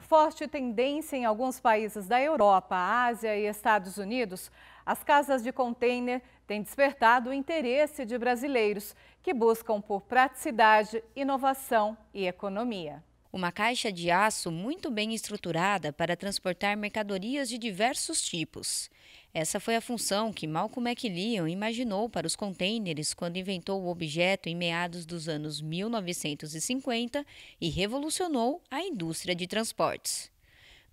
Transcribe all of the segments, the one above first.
forte tendência em alguns países da Europa, Ásia e Estados Unidos, as casas de container têm despertado o interesse de brasileiros que buscam por praticidade, inovação e economia. Uma caixa de aço muito bem estruturada para transportar mercadorias de diversos tipos. Essa foi a função que Malcolm McLean imaginou para os contêineres quando inventou o objeto em meados dos anos 1950 e revolucionou a indústria de transportes.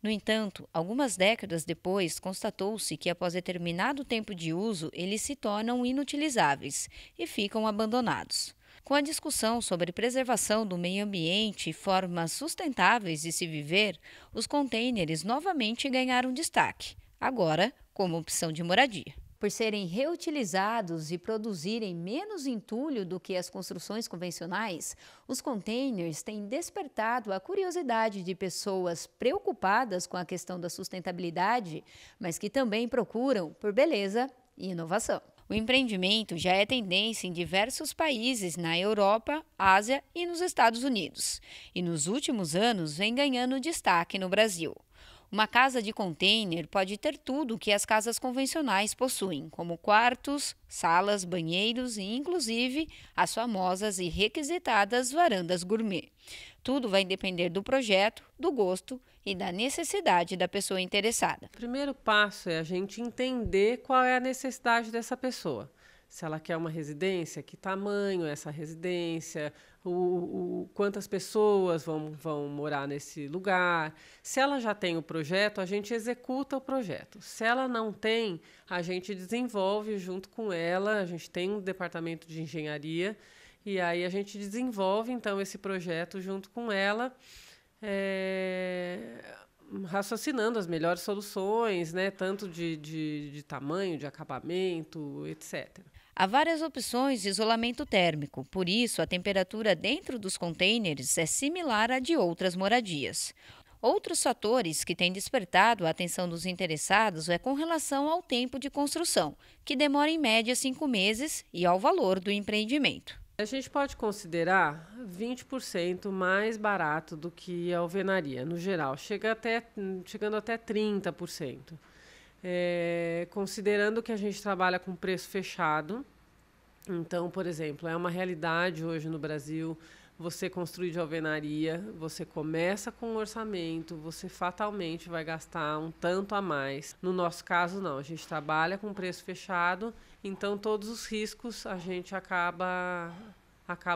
No entanto, algumas décadas depois, constatou-se que após determinado tempo de uso, eles se tornam inutilizáveis e ficam abandonados. Com a discussão sobre preservação do meio ambiente e formas sustentáveis de se viver, os contêineres novamente ganharam destaque, agora como opção de moradia. Por serem reutilizados e produzirem menos entulho do que as construções convencionais, os containers têm despertado a curiosidade de pessoas preocupadas com a questão da sustentabilidade, mas que também procuram por beleza e inovação. O empreendimento já é tendência em diversos países na Europa, Ásia e nos Estados Unidos, e nos últimos anos vem ganhando destaque no Brasil. Uma casa de container pode ter tudo o que as casas convencionais possuem, como quartos, salas, banheiros e, inclusive, as famosas e requisitadas varandas gourmet. Tudo vai depender do projeto, do gosto e da necessidade da pessoa interessada. O primeiro passo é a gente entender qual é a necessidade dessa pessoa. Se ela quer uma residência, que tamanho é essa residência, quantas pessoas vão morar nesse lugar. Se ela já tem o projeto, a gente executa o projeto. Se ela não tem, a gente desenvolve junto com ela, a gente tem um departamento de engenharia, e aí a gente desenvolve, então, esse projeto junto com ela, raciocinando as melhores soluções, né, tanto de tamanho, de acabamento, etc. Há várias opções de isolamento térmico, por isso a temperatura dentro dos contêineres é similar à de outras moradias. Outros fatores que têm despertado a atenção dos interessados é com relação ao tempo de construção, que demora em média 5 meses, e ao valor do empreendimento. A gente pode considerar 20% mais barato do que a alvenaria, no geral, chegando até 30%. Considerando que a gente trabalha com preço fechado, então, por exemplo, é uma realidade hoje no Brasil, você construir de alvenaria, você começa com um orçamento, você fatalmente vai gastar um tanto a mais. No nosso caso, não, a gente trabalha com preço fechado, então todos os riscos a gente acaba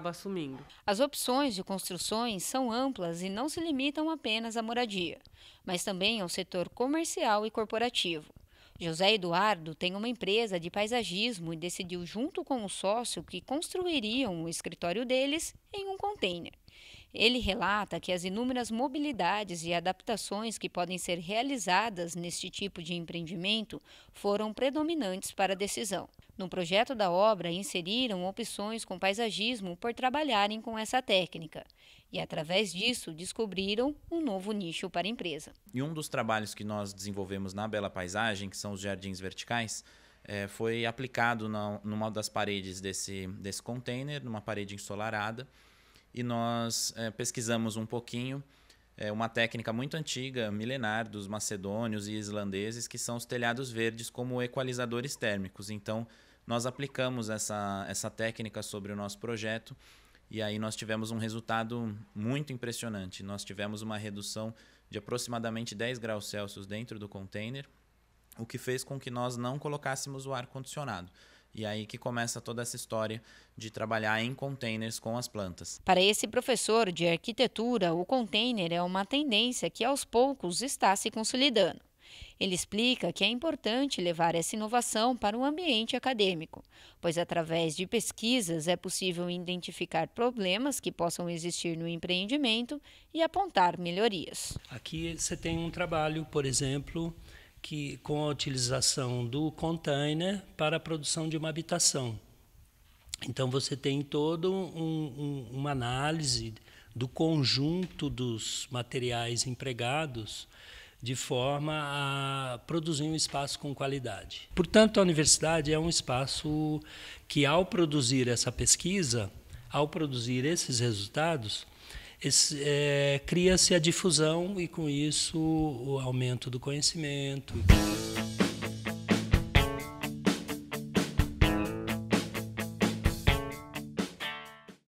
assumindo. As opções de construções são amplas e não se limitam apenas à moradia, mas também ao setor comercial e corporativo. José Eduardo tem uma empresa de paisagismo e decidiu, junto com o sócio, que construiriam o escritório deles em um container. Ele relata que as inúmeras mobilidades e adaptações que podem ser realizadas neste tipo de empreendimento foram predominantes para a decisão. No projeto da obra, inseriram opções com paisagismo por trabalharem com essa técnica. E, através disso, descobriram um novo nicho para a empresa. E um dos trabalhos que nós desenvolvemos na Bela Paisagem, que são os jardins verticais, foi aplicado numa das paredes desse container, numa parede ensolarada, e nós pesquisamos um pouquinho uma técnica muito antiga, milenar, dos macedônios e islandeses, que são os telhados verdes como equalizadores térmicos. Então, nós aplicamos essa técnica sobre o nosso projeto, e aí nós tivemos um resultado muito impressionante. Nós tivemos uma redução de aproximadamente 10 graus Celsius dentro do container, o que fez com que nós não colocássemos o ar-condicionado. E aí que começa toda essa história de trabalhar em containers com as plantas. Para esse professor de arquitetura, o container é uma tendência que aos poucos está se consolidando. Ele explica que é importante levar essa inovação para o ambiente acadêmico, pois através de pesquisas é possível identificar problemas que possam existir no empreendimento e apontar melhorias. Aqui você tem um trabalho, por exemplo, que com a utilização do container para a produção de uma habitação. Então você tem toda uma análise do conjunto dos materiais empregados de forma a produzir um espaço com qualidade. Portanto, a universidade é um espaço que, ao produzir essa pesquisa, ao produzir esses resultados, cria-se a difusão e, com isso, o aumento do conhecimento.